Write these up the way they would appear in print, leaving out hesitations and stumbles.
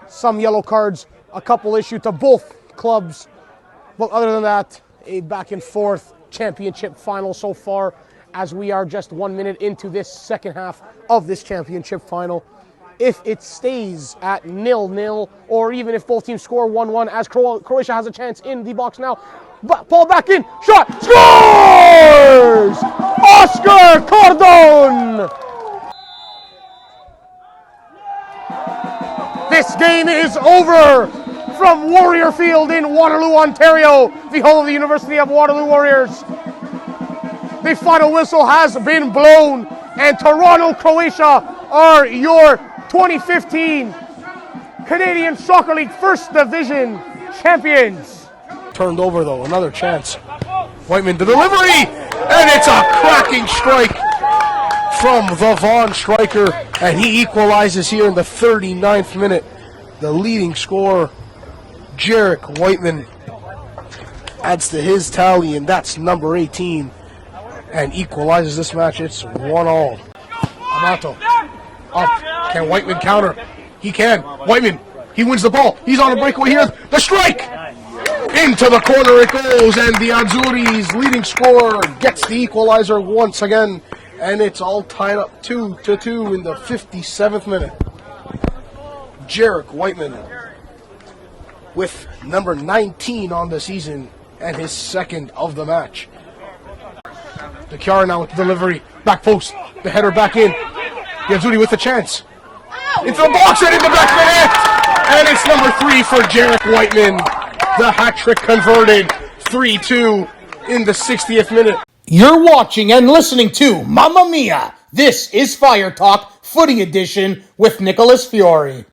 Some yellow cards, a couple issued to both clubs. But other than that, a back and forth championship final so far, as we are just 1 minute into this second half of this championship final. If it stays at 0-0, or even if both teams score 1-1, as Croatia has a chance in the box now. Ball back in, shot, scores! Oscar Cordon! This game is over from Warrior Field in Waterloo, Ontario, the home of the University of Waterloo Warriors. The final whistle has been blown, and Toronto, Croatia are your 2015 Canadian Soccer League First Division champions. Turned over though, another chance. Whiteman, the delivery, and it's a cracking strike from the Vaughn striker, and he equalizes here in the 39th minute. The leading scorer, Jarek Whiteman, adds to his tally, and that's number 18, and equalizes this match. It's 1-1. Amato up. Can Whiteman counter? He can. Whiteman, he wins the ball. He's on a breakaway here. The strike! Into the corner it goes, and the Azzurri's leading scorer gets the equalizer once again, and it's all tied up 2-2 in the 57th minute. Jarek Whiteman with number 19 on the season and his second of the match. The Chiara now with the delivery. Back post. The header back in. The Azzurri with the chance. Into the box and in the back of the net. And it's number 3 for Jarek Whiteman. The hat trick converted. 3-2 in the 60th minute. You're watching and listening to Mamma Mia! This is Fire Talk Footy Edition with Nicholas Fiore.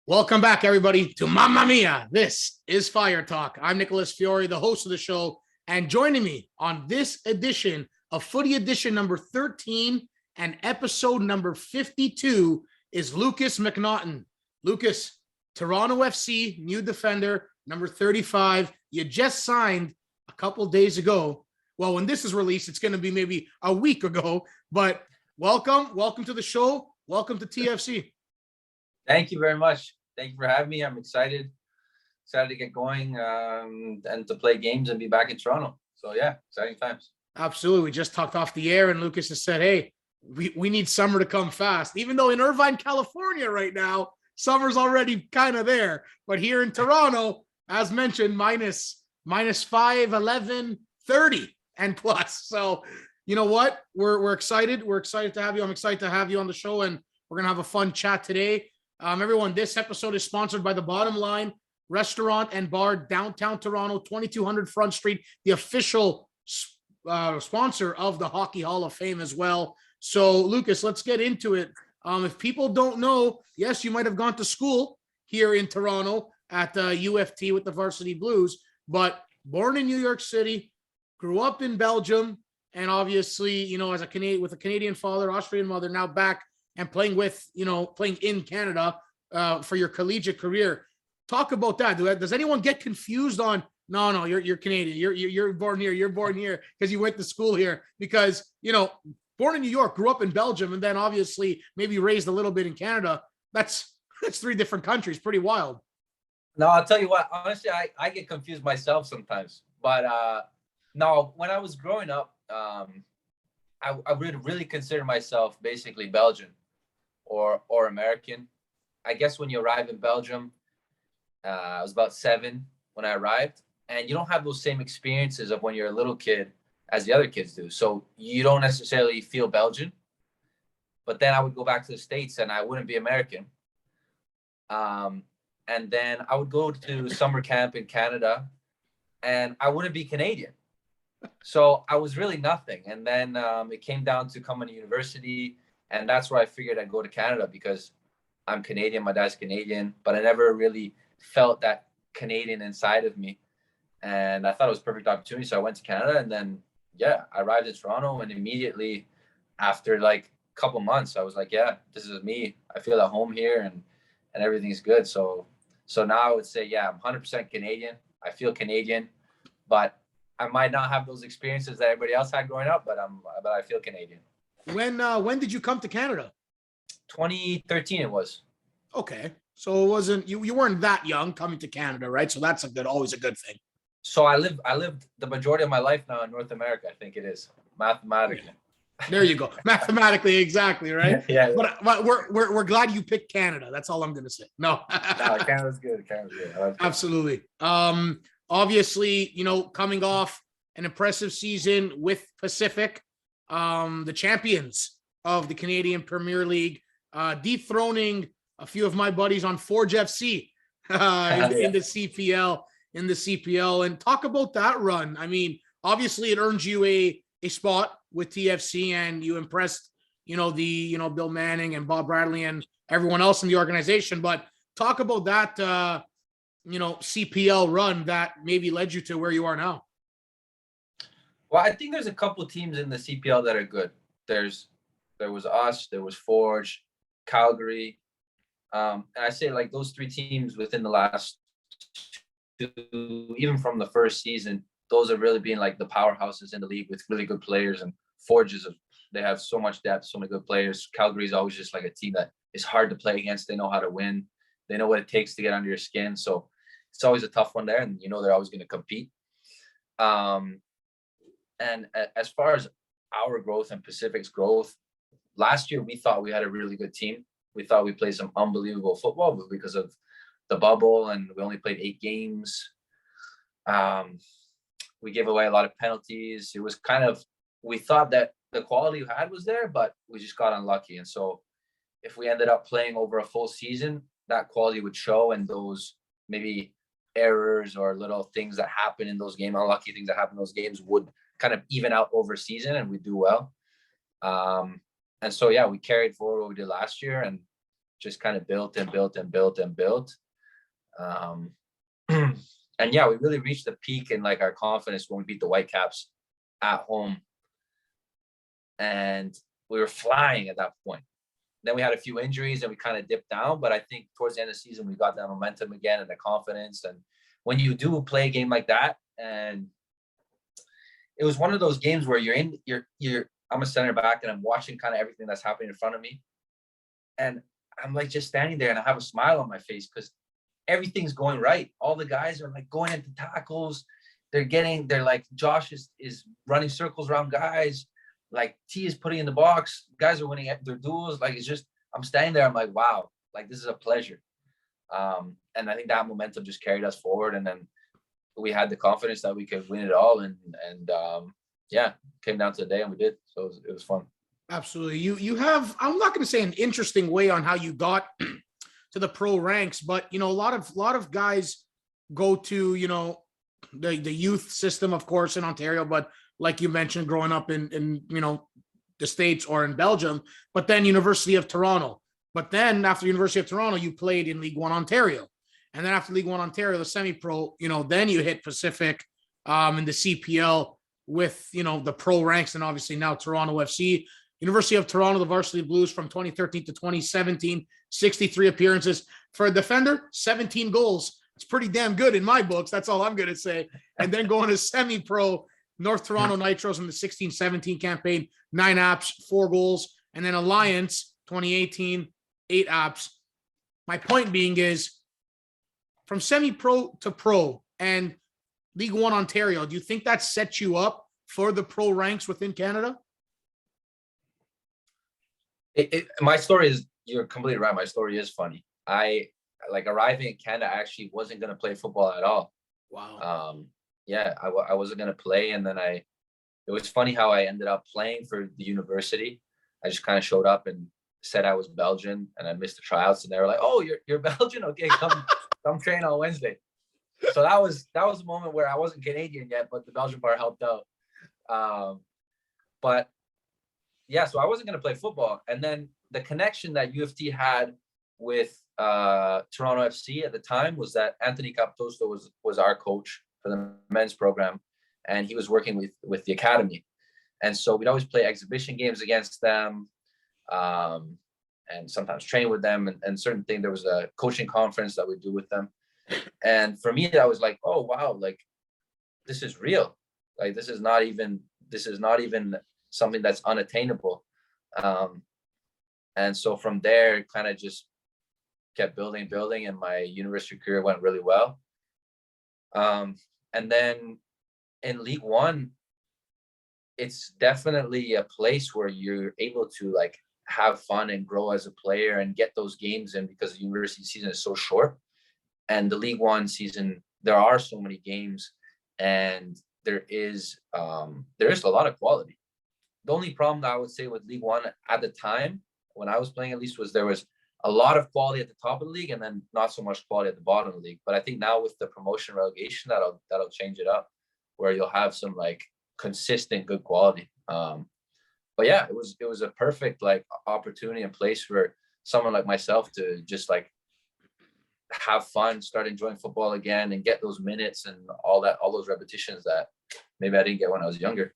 Welcome back, everybody, to Mamma Mia! This is Fire Talk. I'm Nicholas Fiore, the host of the show, and joining me on this edition of Footy Edition number 13 and episode number 52 is Lukas MacNaughton. Lucas, Toronto FC, new defender, number 35. You just signed a couple days ago. Well, when this is released, it's going to be maybe a week ago, but welcome to the show. Welcome to TFC. Thank you very much. Thank you for having me. I'm excited to get going and to play games and be back in Toronto. So yeah, exciting times. Absolutely. We just talked off the air and Lucas has said, hey, we need summer to come fast. Even though in Irvine, California right now, summer's already kind of there. But here in Toronto, as mentioned, minus 5, 11, 30 and plus. So you know what? We're excited. We're excited to have you. I'm excited to have you on the show, and we're going to have a fun chat today. Everyone, this episode is sponsored by the Bottom Line Restaurant and Bar, downtown Toronto, 2200 Front Street, the official sponsor of the Hockey Hall of Fame as well. So, Lucas, let's get into it. If people don't know, yes, you might have gone to school here in Toronto at UFT with the Varsity Blues, but born in New York City, grew up in Belgium, and obviously, you know, as a Canadian with a Canadian father, Austrian mother, now back and playing in Canada for your collegiate career. Talk about that. Does anyone get confused on, no, you're Canadian. You're born here. You're born here because you went to school here. Because, you know, born in New York, grew up in Belgium, and then obviously maybe raised a little bit in Canada. That's 3 different countries. Pretty wild. No, I'll tell you what. Honestly, I get confused myself sometimes. But no, when I was growing up, I would really consider myself basically Belgian or American. I guess when you arrive in Belgium, I was about 7 when I arrived, and you don't have those same experiences of when you're a little kid as the other kids do. So you don't necessarily feel Belgian. But then I would go back to the States and I wouldn't be American. And then I would go to summer camp in Canada and I wouldn't be Canadian. So I was really nothing. And then it came down to coming to university, and that's where I figured I'd go to Canada because I'm Canadian, my dad's Canadian, but I never really felt that Canadian inside of me. And I thought it was a perfect opportunity. So I went to Canada, and then, yeah, I arrived in Toronto, and immediately after like a couple months, I was like, yeah, this is me. I feel at home here and everything's good. So now I would say, yeah, I'm 100% Canadian. I feel Canadian, but I might not have those experiences that everybody else had growing up, but I feel Canadian. When did you come to Canada? 2013 it was. Okay. So it wasn't you weren't that young coming to Canada, right? So that's always a good thing. So I lived the majority of my life now in North America. I think it is mathematically. There you go. Mathematically, exactly, right? Yeah. But we're glad you picked Canada. That's all I'm gonna say. No. No, Canada's good. Canada's good. I like it. Absolutely. Obviously, coming off an impressive season with Pacific, the champions of the Canadian Premier League, dethroning a few of my buddies on Forge FC in the CPL, and talk about that run. I mean, obviously it earned you a spot with TFC, and you impressed, Bill Manning and Bob Bradley and everyone else in the organization. But talk about that, CPL run that maybe led you to where you are now. Well, I think there's a couple of teams in the CPL that are good. There was us, there was Forge, Calgary. And I say like those three teams within the last two, even from the first season, those have really been like the powerhouses in the league with really good players. And Forge they have so much depth, so many good players. Calgary is always just like a team that is hard to play against. They know how to win. They know what it takes to get under your skin. So it's always a tough one there, and they're always going to compete. And as far as our growth and Pacific's growth, last year we thought we had a really good team. We thought we played some unbelievable football, but because of the bubble and we only played 8 games, we gave away a lot of penalties. It was we thought that the quality we had was there, but we just got unlucky. And so if we ended up playing over a full season, that quality would show, and those maybe errors or little things that happen in those games, unlucky things that happen in those games, would kind of even out over season, and we do well. And so, yeah, we carried forward what we did last year and just kind of built and built and built and built. And yeah, we really reached the peak in like our confidence when we beat the Whitecaps at home. And we were flying at that point. Then we had a few injuries and we kind of dipped down. But I think towards the end of the season, we got that momentum again and the confidence. And when you do play a game like that, and it was one of those games where I'm a center back and I'm watching kind of everything that's happening in front of me. And I'm like just standing there and I have a smile on my face because everything's going right. All the guys are like going into tackles. They're like, Josh is running circles around guys. Like T is putting in the box. Guys are winning their duels. Like, it's just, I'm standing there. I'm like, wow, like this is a pleasure. And I think that momentum just carried us forward. And then we had the confidence that we could win it all. And yeah, came down to the day and we did. So it was fun. Absolutely. You have, I'm not going to say an interesting way on how you got to the pro ranks, but a lot of guys go to, the youth system, of course, in Ontario, but like you mentioned, growing up in the States or in Belgium, but then University of Toronto. But then after University of Toronto, you played in League One Ontario. And then after League One Ontario, the semi-pro, then you hit Pacific in the CPL with, the pro ranks, and obviously now Toronto FC. University of Toronto, the Varsity Blues from 2013 to 2017, 63 appearances. For a defender, 17 goals. It's pretty damn good in my books. That's all I'm going to say. And then going to semi-pro, North Toronto Nitros in the 16-17 campaign, 9 apps, 4 goals. And then Alliance, 2018, 8 apps. My point being is, from semi-pro to pro and League One Ontario, do you think that sets you up for the pro ranks within Canada? My story is, you're completely right. My story is funny. I arriving in Canada, I actually wasn't going to play football at all. Wow. Yeah, I wasn't going to play. And then it was funny how I ended up playing for the university. I just kind of showed up and said I was Belgian, and I missed the tryouts, and they were like, "Oh, you're Belgian? Okay, come train on Wednesday." So that was a moment where I wasn't Canadian yet, but the Belgian part helped out. But yeah, so I wasn't going to play football. And then the connection that U of T had with Toronto FC at the time was that Anthony Captosto was our coach for the men's program, and he was working with the academy. And so we'd always play exhibition games against them, and sometimes train with them, and certain thing. There was a coaching conference that we'd do with them. And for me, that was like, oh, wow, like this is real. Like, this is not even something that's unattainable. And so from there, kind of just kept building, and my university career went really well. And then in League One, it's definitely a place where you're able to like have fun and grow as a player and get those games in, because the university season is so short. And the League One season, there are so many games, and there is a lot of quality. The only problem that I would say with League One at the time, when I was playing at least, was there was a lot of quality at the top of the league and then not so much quality at the bottom of the league. But I think now with the promotion relegation, that'll change it up, where you'll have some like consistent good quality. But yeah, it was a perfect like opportunity and place for someone like myself to just like have fun, start enjoying football again, and get those minutes and all those repetitions that maybe I didn't get when I was younger.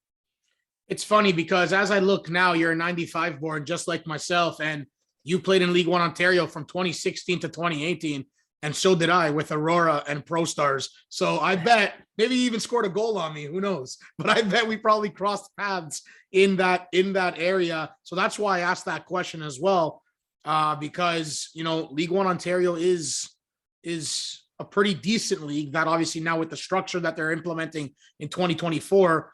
It's funny because as I look now, you're a 95 born, just like myself, and you played in League One Ontario from 2016 to 2018, and so did I with Aurora and Pro Stars. So I bet maybe you even scored a goal on me. Who knows? But I bet we probably crossed paths in that area. So that's why I asked that question as well, because League One Ontario is a pretty decent league that obviously now with the structure that they're implementing in 2024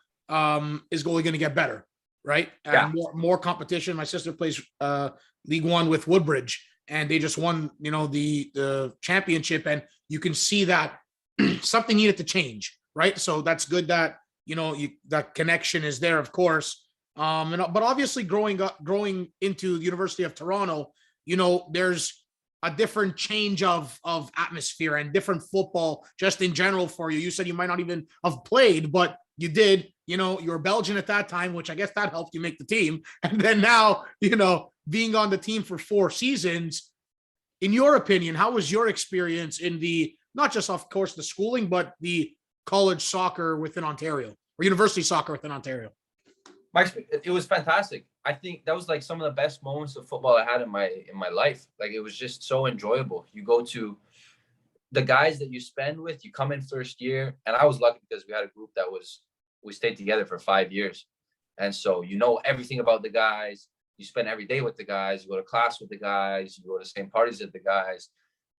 is only going to get better, right? Yeah. And more competition. My sister plays League One with Woodbridge, and they just won, the championship, and you can see that something needed to change, right? So that's good that that connection is there, of course. But obviously, growing into the University of Toronto, there's a different change of atmosphere and different football just in general for you. You said you might not even have played, but you did. You were Belgian at that time, which I guess that helped you make the team. And then now, being on the team for 4 seasons, in your opinion, how was your experience in the, not just of course the schooling, but the college soccer within Ontario or university soccer within Ontario? It was fantastic. I think that was like some of the best moments of football I had in my life. Like, it was just so enjoyable. You go to the guys that you spend with, you come in first year, and I was lucky because we had a group that we stayed together for 5 years. And so everything about the guys. You spend every day with the guys, you go to class with the guys, you go to the same parties with the guys,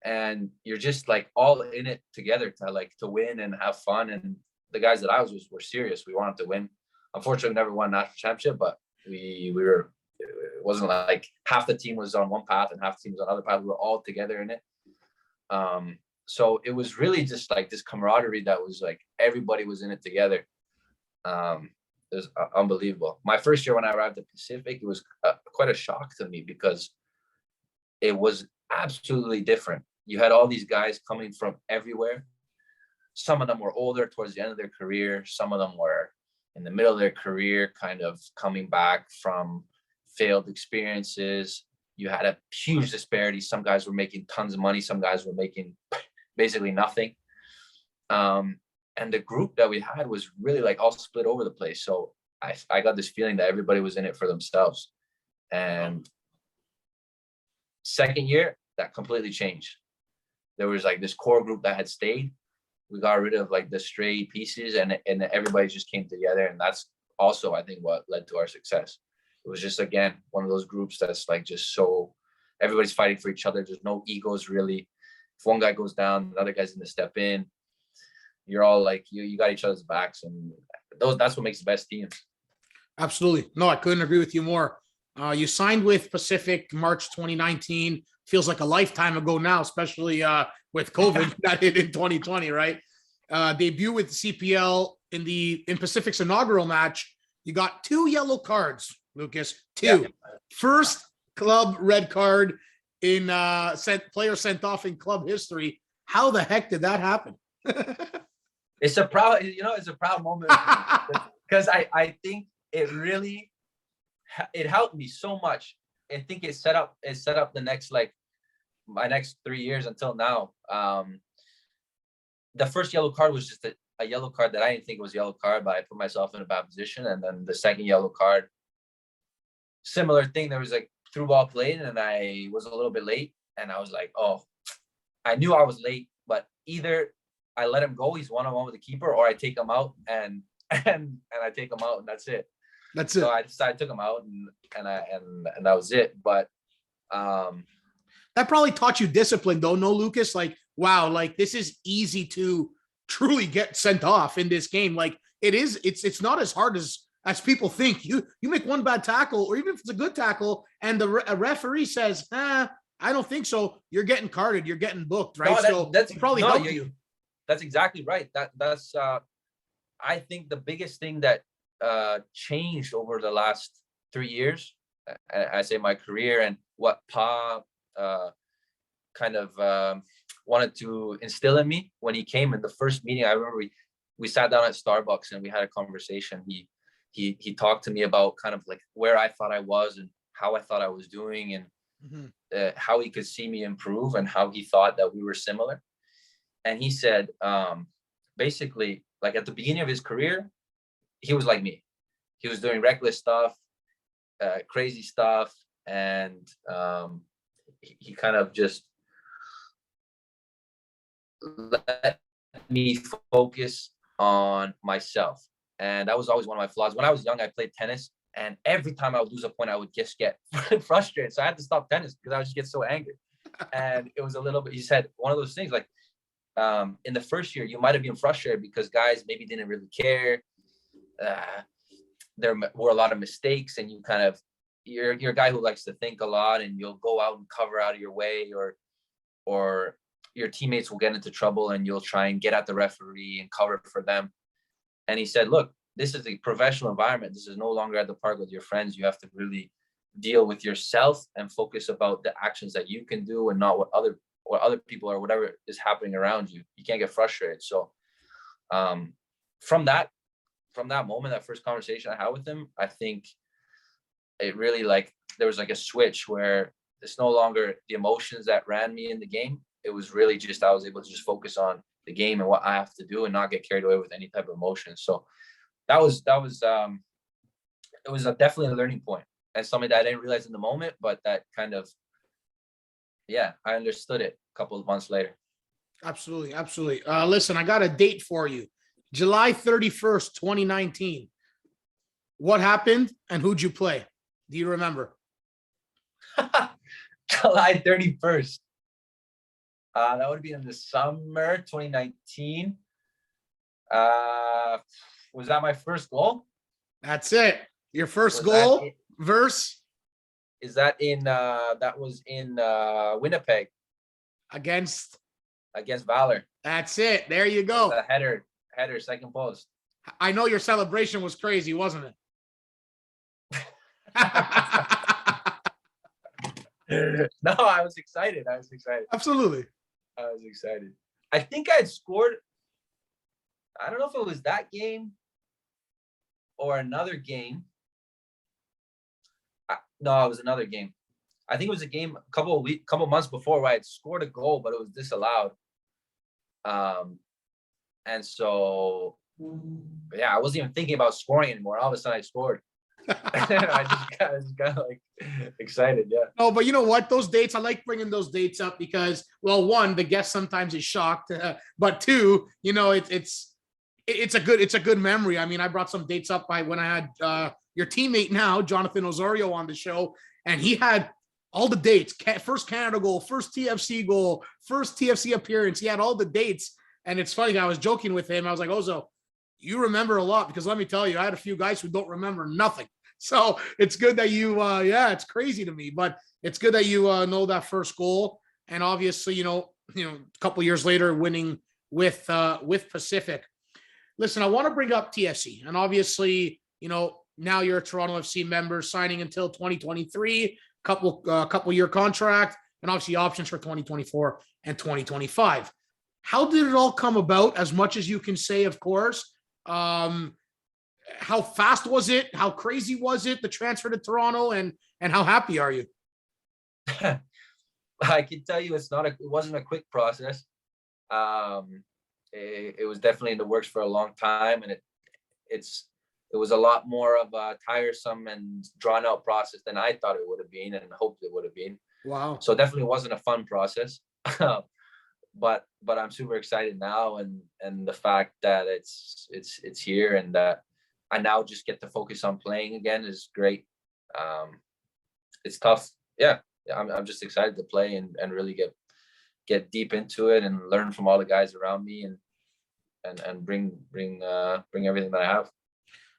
and you're just like all in it together to win and have fun. And the guys that I was with were serious. We wanted to win. Unfortunately, we never won a national championship, but we were, it wasn't like half the team was on one path and half the team was on another path. We were all together in it. So it was really just like this camaraderie that was like everybody was in it together. It was unbelievable. My first year when I arrived at Pacific, it was quite a shock to me because it was absolutely different. You had all these guys coming from everywhere. Some of them were older towards the end of their career. Some of them were in the middle of their career, kind of coming back from failed experiences. You had a huge disparity. Some guys were making tons of money. Some guys were making basically nothing. And the group that we had was really like all split over the place. So I got this feeling that everybody was in it for themselves. And second year, that completely changed. There was like this core group that had stayed. We got rid of like the stray pieces, and everybody just came together. And that's also, I think, what led to our success. It was just, again, one of those groups that's like just so everybody's fighting for each other. There's no egos really. If one guy goes down, the other guy's going to step in. You're all like, you got each other's backs, and that's what makes the best teams. Absolutely. No, I couldn't agree with you more. You signed with Pacific March 2019. Feels like a lifetime ago now, especially with COVID that hit in 2020, right? Debut with the CPL in Pacific's inaugural match. You got 2 yellow cards, Lucas. 2. Yeah. First club red card in player sent off in club history. How the heck did that happen? It's a proud, it's a proud moment because I think it really, it helped me so much. I think it set up my next 3 years until now. The first yellow card was just a yellow card that I didn't think was a yellow card, but I put myself in a bad position. And then the second yellow card, similar thing. There was like through ball played, and I was a little bit late, and I was like, oh, I knew I was late, but either I let him go, he's one-on-one with the keeper, or I take him out and I take him out, and that's it. So I decided I took him out, and that was it. But that probably taught you discipline though, no, Lucas? Like, wow, like this is easy to truly get sent off in this game. Like it's not as hard as people think. You make one bad tackle, or even if it's a good tackle, and a referee says, I don't think so, you're getting carded, you're getting booked, right? No, that's probably helped you. That's exactly right. That's I think the biggest thing that changed over the last 3 years, I say my career, and what Pa kind of wanted to instill in me when he came in the first meeting. I remember we sat down at Starbucks and we had a conversation. He talked to me about kind of like where I thought I was and how I thought I was doing, and how he could see me improve, and how he thought that we were similar. And he said, basically, like at the beginning of his career, he was like me. He was doing reckless stuff, crazy stuff, and he kind of just let me focus on myself. And that was always one of my flaws. When I was young, I played tennis, and every time I would lose a point, I would just get frustrated. So I had to stop tennis because I would just get so angry. And it was a little bit, he said, one of those things, like, in the first year, you might have been frustrated because guys maybe didn't really care. There were a lot of mistakes, and you kind of, you're a guy who likes to think a lot, and you'll go out and cover out of your way, or your teammates will get into trouble and you'll try and get at the referee and cover for them. And he said, look, this is a professional environment. This is no longer at the park with your friends. You have to really deal with yourself and focus about the actions that you can do, and not what other people or whatever is happening around you. You can't get frustrated. So from that moment, that first conversation I had with him, I think it really, like, there was like a switch where it's no longer the emotions that ran me in the game. It was really just, I was able to just focus on the game and what I have to do, and not get carried away with any type of emotion. So it was definitely a learning point, and something that I didn't realize in the moment, but that kind of, I understood it a couple of months later. Absolutely. Listen, I got a date for you. July 31st, 2019. What happened and who'd you play? Do you remember? July 31st. That would be in the summer 2019. Was that my first goal? That's it. Your first goal verse? Is that in that was in Winnipeg Against Valor. That's it. There you go. The header, second post. I know your celebration was crazy, wasn't it? No, I was excited. Absolutely. I was excited. I think I had scored. I don't know if it was that game or another game. No, it was another game. I think it was a game a couple months before where I had scored a goal, but it was disallowed. And so, I wasn't even thinking about scoring anymore. All of a sudden, I scored. I just got like excited. Yeah. Oh, but you know what? Those dates, I like bringing those dates up because, well, one, the guest sometimes is shocked, but two, it's a good memory. I mean, I brought some dates up by when I had your teammate now, Jonathan Osorio, on the show, and he had all the dates: first Canada goal, first TFC goal, first TFC appearance. He had all the dates, and it's funny. I was joking with him. I was like, Ozo, you remember a lot, because let me tell you, I had a few guys who don't remember nothing. So it's good that you, it's crazy to me, but it's good that you know that first goal, and obviously, a couple years later, winning with Pacific. Listen, I want to bring up TFC, and obviously, now you're a Toronto FC member, signing until 2023, couple year contract, and obviously options for 2024 and 2025. How did it all come about? As much as you can say, of course. How fast was it? How crazy was it, the transfer to Toronto, and how happy are you? I can tell you it wasn't a quick process. It was definitely in the works for a long time, and it was a lot more of a tiresome and drawn out process than I thought it would have been and hoped it would have been. Wow. So definitely wasn't a fun process. But I'm super excited now, and the fact that it's here, and that I now just get to focus on playing again is great. It's tough. Yeah, I'm just excited to play and really get deep into it and learn from all the guys around me and bring everything that I have.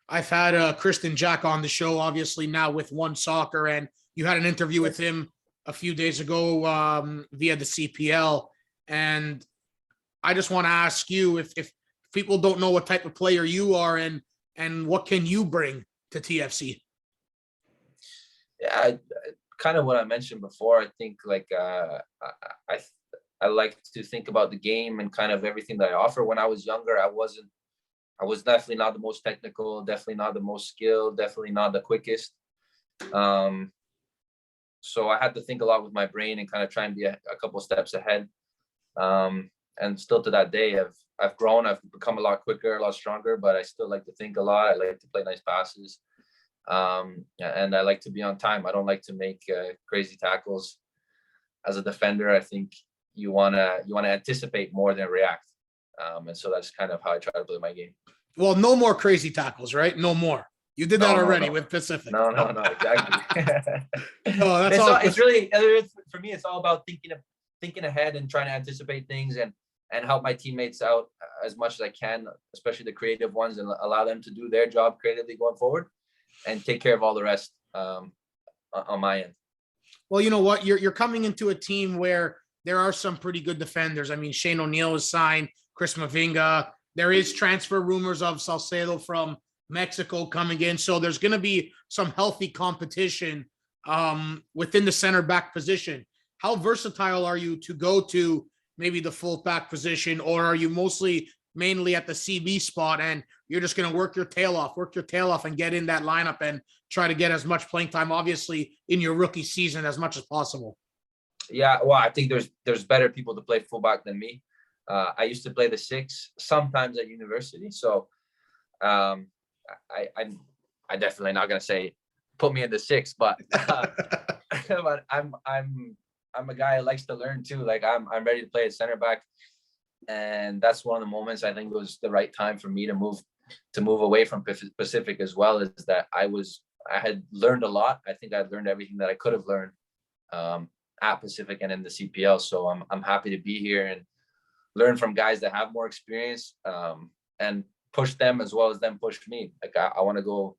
I've had Kristen Jack on the show, obviously now with One Soccer, and you had an interview with him a few days ago via the CPL. And I just want to ask you if people don't know what type of player you are and what can you bring to TFC? Yeah, kind of what I mentioned before. I think like I like to think about the game and kind of everything that I offer. When I was younger, I was definitely not the most technical, definitely not the most skilled, definitely not the quickest. So I had to think a lot with my brain and kind of try and be a couple steps ahead. And still to that day, I've grown, I've become a lot quicker, a lot stronger, but I still like to think a lot. I like to play nice passes. And I like to be on time. I don't like to make crazy tackles. As a defender, I think you wanna anticipate more than react. And so that's kind of how I try to play my game. Well, no more crazy tackles, right? No more. You did that already with Pacific. No, exactly. No, that's all. It's really, for me, it's all about thinking ahead and trying to anticipate things and help my teammates out as much as I can, especially the creative ones, and allow them to do their job creatively going forward and take care of all the rest on my end. Well, you know what? You're coming into a team where there are some pretty good defenders. I mean, Shane O'Neill is signed, Chris Mavinga. There is transfer rumors of Salcedo from Mexico coming in. So there's going to be some healthy competition within the center back position. How versatile are you to go to maybe the full back position, or are you mainly at the CB spot and you're just going to work your tail off and get in that lineup and try to get as much playing time, obviously, in your rookie season as much as possible? Yeah, well, I think there's better people to play fullback than me. I used to play the 6 sometimes at university, so I'm definitely not gonna say put me in the 6, but but I'm a guy who likes to learn too. Like I'm ready to play at center back, and that's one of the moments I think was the right time for me to move away from Pacific as well. Is that I had learned a lot. I think I'd learned everything that I could have learned at Pacific and in the CPL. So I'm happy to be here and learn from guys that have more experience and push them as well as them push me. Like I want to go.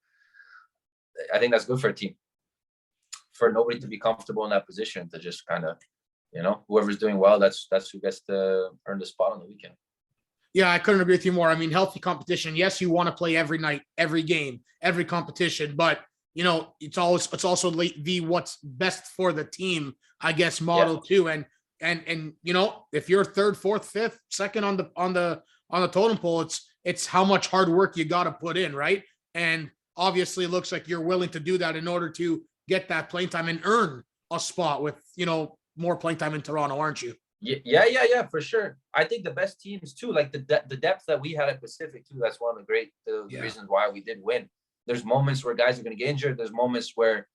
I think that's good for a team. For nobody to be comfortable in that position, to just kind of, whoever's doing well, that's who gets to earn the spot on the weekend. Yeah, I couldn't agree with you more. I mean, healthy competition. Yes, you want to play every night, every game, every competition, but it's also the what's best for the team, I guess, model too. And if you're third, fourth, fifth, second on the totem pole, it's how much hard work you got to put in, right? And obviously, it looks like you're willing to do that in order to get that playing time and earn a spot with more playing time in Toronto, aren't you? Yeah, for sure. I think the best teams too, like the depth that we had at Pacific too. That's one of the reasons why we did win. There's moments where guys are going to get injured. There's moments where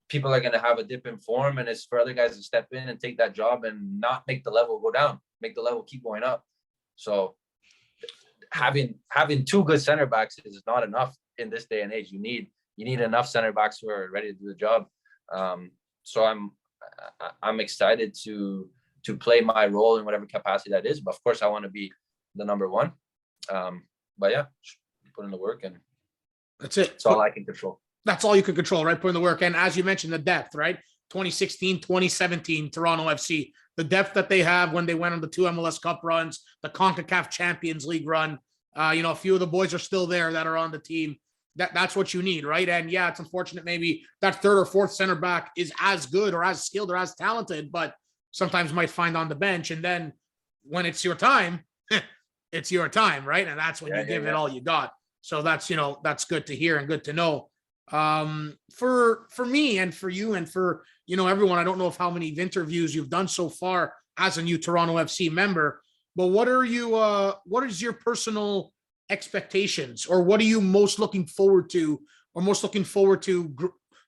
people are going to have a dip in form, and it's for other guys to step in and take that job and not make the level go down, make the level keep going up. So having 2 good center backs is not enough in this day and age. You need enough center backs who are ready to do the job. So I'm excited to play my role in whatever capacity that is. But of course, I want to be the number 1. But yeah, put in the work, and that's it. That's all I can control. That's all you can control, right? Put in the work. And as you mentioned, the depth, right? 2016, 2017, Toronto FC, the depth that they have when they went on the 2 MLS Cup runs, the CONCACAF Champions League run. A few of the boys are still there that are on the team. That's what you need, right? And yeah, it's unfortunate maybe that 3rd or 4th center back is as good or as skilled or as talented, but sometimes might find on the bench. And then when it's your time, it's your time, right? And that's when you give it all you got. So that's, that's good to hear and good to know. For me and for you and for, everyone, I don't know how many interviews you've done so far as a new Toronto FC member, but what is your personal expectations, or what are you most looking forward to,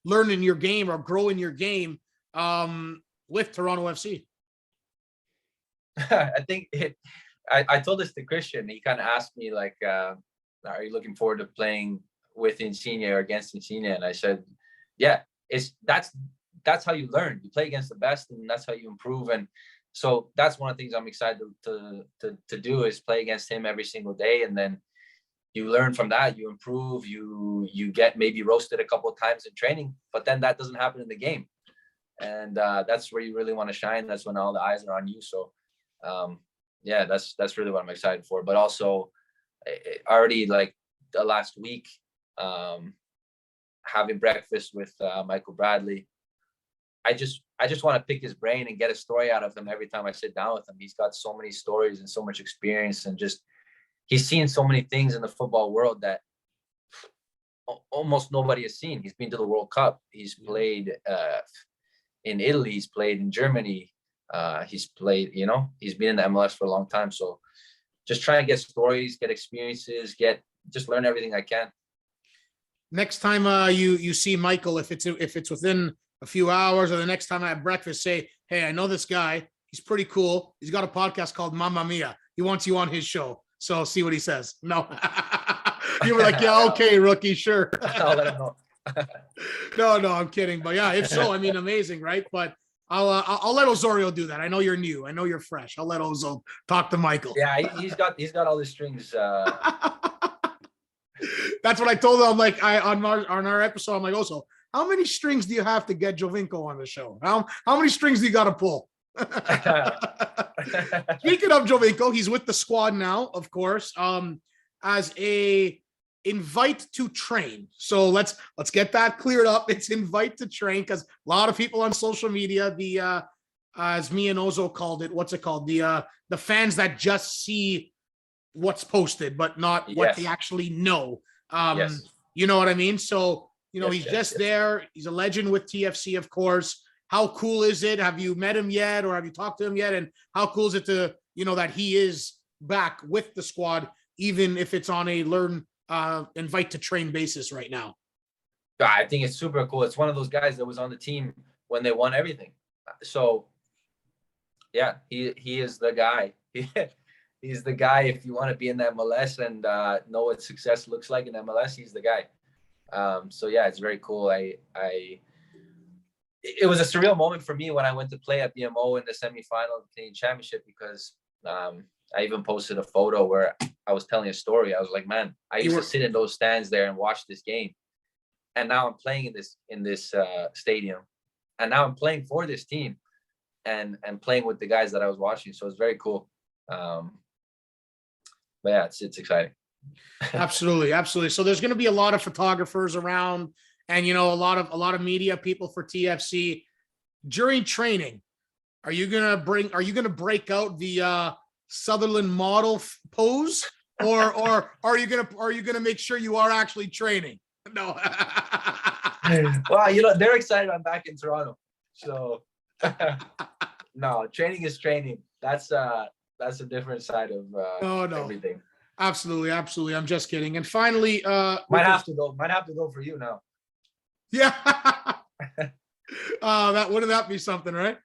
learning your game or growing your game with Toronto FC? I think I told this to Christian. He kind of asked me like, are you looking forward to playing with Insigne or against Insigne? And I said, yeah, that's that's how you learn. You play against the best, and that's how you improve. And so that's one of the things I'm excited to do is play against him every single day, and then you learn from that. You improve. You get maybe roasted a couple of times in training, but then that doesn't happen in the game, and that's where you really want to shine. That's when all the eyes are on you. So yeah, that's really what I'm excited for. But also, already like the last week, having breakfast with Michael Bradley, I just want to pick his brain and get a story out of him every time I sit down with him. He's got so many stories and so much experience, and just he's seen so many things in the football world that almost nobody has seen. He's been to the World Cup. He's played in Italy. He's played in Germany. He's played, he's been in the MLS for a long time. So just try and get stories, get experiences, just learn everything I can. Next time you see Michael, if it's within a few hours, or the next time I have breakfast, say, hey, I know this guy. He's pretty cool. He's got a podcast called Mamma Mia. He wants you on his show. So see what he says. No, you were like, yeah, okay, rookie, sure. I'll let him know. No, I'm kidding. But yeah, if so, I mean, amazing, right? But I'll let Osorio do that. I know you're new. I know you're fresh. I'll let Ozo talk to Michael. Yeah, he's got all the strings. That's what I told him. I'm like, on our episode, I'm like, Ozo, how many strings do you have to get Jovinko on the show? How many strings do you got to pull? Speaking of Jovinko, he's with the squad now, of course, as a invite to train. So let's get that cleared up. It's invite to train, because a lot of people on social media, the as me and Ozo called it, what's it called? The fans that just see what's posted, but not what they actually know. Yes. You know what I mean? So, he's just there. He's a legend with TFC, of course. How cool is it? Have you met him yet, or have you talked to him yet? And how cool is it to, that he is back with the squad, even if it's on a invite to train basis right now? I think it's super cool. It's one of those guys that was on the team when they won everything. So yeah, he is the guy. He's the guy. If you want to be in the MLS and know what success looks like in MLS, he's the guy. So yeah, it's very cool. It was a surreal moment for me when I went to play at BMO in the semifinal of the Canadian Championship, because I even posted a photo where I was telling a story. I was like, man, I used to sit in those stands there and watch this game, and now I'm playing in this stadium, and now I'm playing for this team, and playing with the guys that I was watching. So it's very cool. But yeah, it's exciting. Absolutely. So there's going to be a lot of photographers around, and a lot of media people for TFC during training. Are you gonna break out the Sutherland model pose, or are you gonna make sure you are actually training? No. Well, they're excited I'm back in Toronto, so no, training is training. That's a different side of everything. Absolutely. I'm just kidding. And finally, might have to go for you now. Yeah. Wouldn't that be something, right?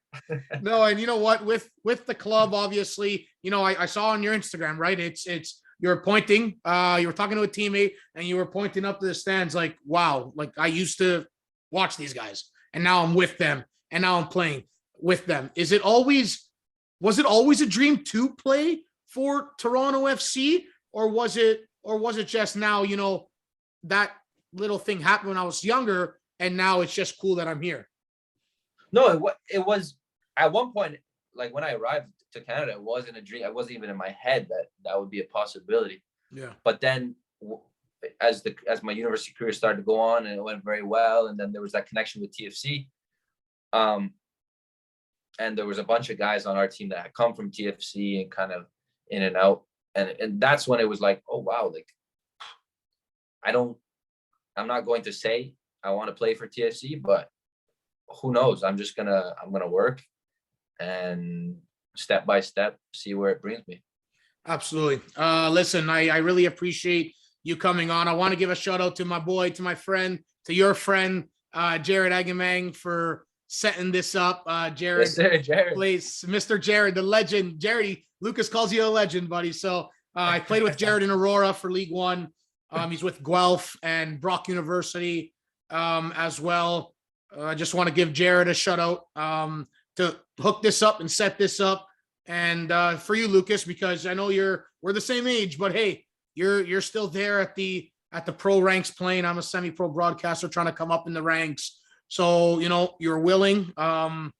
No, and you know what? With the club, obviously, I saw on your Instagram, right? It's you're pointing, you were talking to a teammate and you were pointing up to the stands like, wow, like I used to watch these guys and now I'm with them and now I'm playing with them. Was it always a dream to play for Toronto FC, or was it just now, that little thing happened when I was younger and now it's just cool that I'm here? No, it was at one point, like when I arrived to Canada, it wasn't a dream. It wasn't even in my head that would be a possibility. Yeah. But then as my university career started to go on and it went very well, and then there was that connection with TFC. And there was a bunch of guys on our team that had come from TFC and kind of in and out. And that's when it was like, oh wow, like I'm not going to say I want to play for TFC, but who knows? I'm gonna work and step by step see where it brings me. Absolutely. Listen, I really appreciate you coming on. I want to give a shout out to my boy, to my friend, to your friend, Jared Agamang, for setting this up. Jared, yes, sir, Jared. Plays Mr. Jared, the legend. Jared, Lucas calls you a legend, buddy. So I played with Jared in Aurora for League One. He's with Guelph and Brock University as well. I just want to give Jared a shout out to hook this up and set this up. And for you, Lucas, because I know we're the same age, but hey, you're still there at the pro ranks playing. I'm a semi-pro broadcaster trying to come up in the ranks. So, you're willing. I'm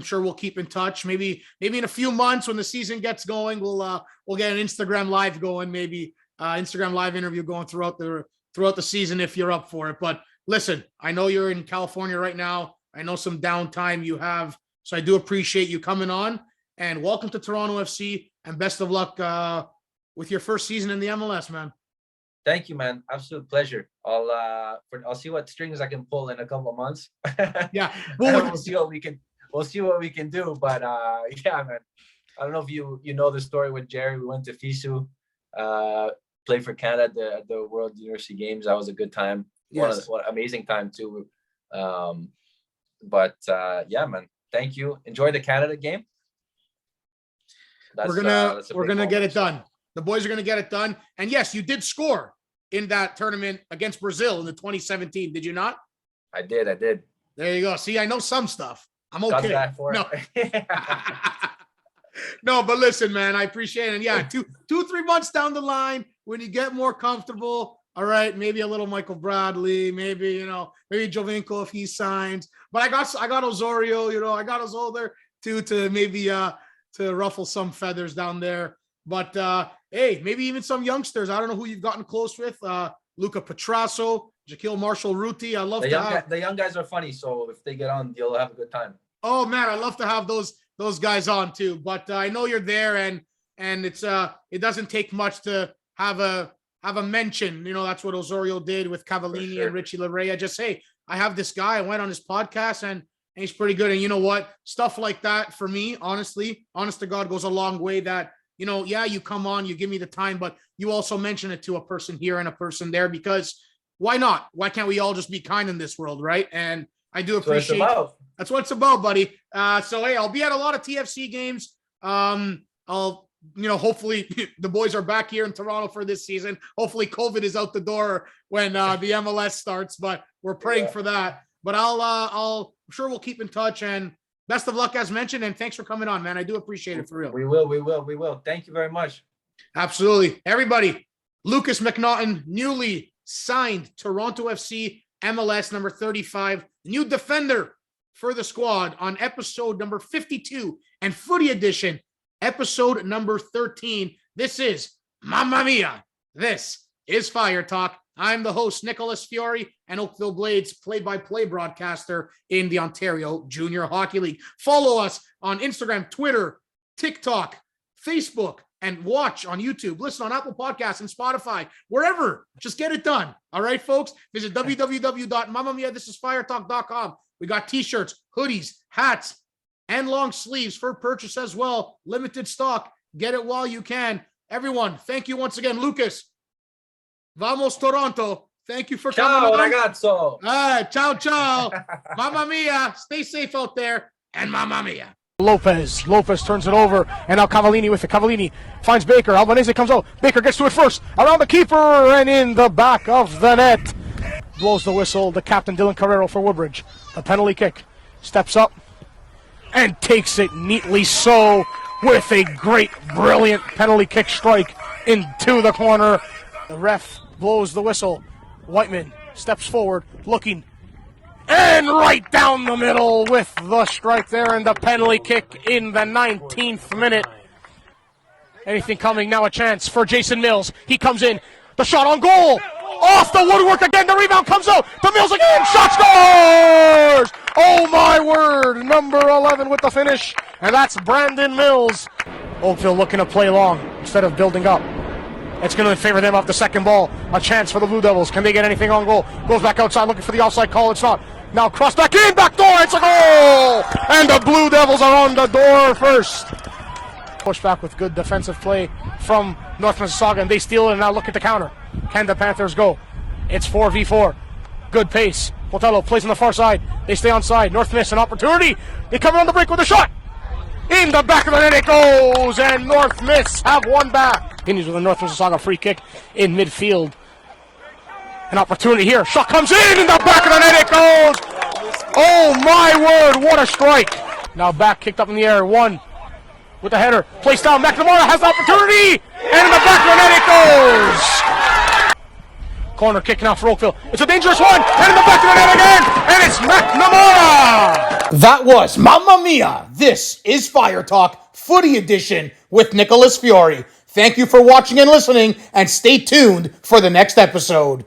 sure we'll keep in touch. Maybe in a few months when the season gets going, we'll get an Instagram live going, maybe Instagram live interview going throughout the season if you're up for it. But listen, I know you're in California right now. I know some downtime you have, so I do appreciate you coming on. And welcome to Toronto FC, and best of luck with your first season in the MLS, man. Thank you, man. Absolute pleasure. I'll see what strings I can pull in a couple of months. Yeah, we'll see what we can. We'll see what we can do. But yeah, man. I don't know if you know the story with Jerry. We went to FISU, played for Canada at the World University Games. That was a good time. Yes. What amazing time too. But yeah, man. Thank you. Enjoy the Canada game. We're gonna get it done. The boys are gonna get it done. And yes, you did score in that tournament against Brazil in the 2017. Did you not? I did. There you go. See, I know some stuff. I'm okay. No. No, but listen, man, I appreciate it. And yeah, 2-3 months down the line, when you get more comfortable, all right, maybe a little Michael Bradley, maybe Jovinko if he signs. But I got Osorio, I got Osorio too, to maybe to ruffle some feathers down there. But hey, maybe even some youngsters. I don't know who you've gotten close with. Luca Petrasso, Jaquil Marshall-Ruti. I love the young guys are funny, so if they get on, you'll have a good time. Oh man, I love to have those guys on too. But I know you're there, and it's it doesn't take much to have a mention. That's what Osorio did with Cavallini and Richie Larea. Just say, I have this guy. I went on his podcast and he's pretty good. And you know what? Stuff like that for me, honestly, honest to God, goes a long way. That, yeah, you come on, you give me the time, but you also mention it to a person here and a person there, because why not? Why can't we all just be kind in this world, right? And I do appreciate that's what it's about, buddy. So hey, I'll be at a lot of TFC games. I'll hopefully the boys are back here in Toronto for this season. Hopefully COVID is out the door when the MLS starts, but we're praying for that. But I'm sure we'll keep in touch, and best of luck as mentioned. And thanks for coming on, man. I do appreciate it for real. We will. Thank you very much. Absolutely. Everybody, Lukas MacNaughton, newly signed Toronto FC, MLS number 35, new defender for the squad on episode number 52 and Footy Edition, episode number 13. This is Mamma Mia. This is Fire Talk. I'm the host, Nicholas Fiore, and Oakville Blades play-by-play broadcaster in the Ontario Junior Hockey League. Follow us on Instagram, Twitter, TikTok, Facebook, and watch on YouTube. Listen on Apple Podcasts and Spotify, wherever. Just get it done. All right, folks? Visit www.mamamiathisisfiretalk.com. We got t-shirts, hoodies, hats, and long sleeves for purchase as well. Limited stock. Get it while you can. Everyone, thank you once again. Lucas, vamos Toronto. Thank you for coming on. Ragazzo. Ciao, ciao. Mamma mia. Stay safe out there. And mamma mia. Lopez turns it over, and now Cavallini with it. Cavallini finds Baker. Albanese comes out. Baker gets to it first, around the keeper, and in the back of the net. Blows the whistle, the captain, Dylan Carrero, for Woodbridge. The penalty kick. Steps up and takes it neatly so, with a great, brilliant penalty kick strike into the corner. The ref blows the whistle. Whiteman steps forward, looking, and right down the middle with the strike there, and the penalty kick in the 19th minute. Anything coming now, a chance for Jason Mills. He comes in, the shot on goal, off the woodwork again, the rebound comes out, to Mills again, shot scores! Oh my word, number 11 with the finish, and that's Brandon Mills. Oakville looking to play long instead of building up. It's going to favor them off the second ball. A chance for the Blue Devils. Can they get anything on goal? Goes back outside looking for the offside call. It's not. Now cross back in. Back door. It's a goal. And the Blue Devils are on the door first. Push back with good defensive play from North Mississauga. And they steal it and now look at the counter. Can the Panthers go? It's 4v4. Good pace. Botello plays on the far side. They stay on side. North Miss an opportunity. They come around the break with a shot. In the back of the net it goes, and North Miss have one back. Continues with a North Mississauga free kick in midfield. An opportunity here. Shot comes in the back of the net it goes. Oh my word, what a strike. Now back, kicked up in the air, one with the header, placed down, McNamara has the opportunity, and in the back of the net it goes. Corner kick now for Oakville, it's a dangerous one, and in the back of the net again, and it's McNamara. That was Mamma Mia! This is Fire Talk, Footy Edition with Nicholas Fiore. Thank you for watching and listening, and stay tuned for the next episode.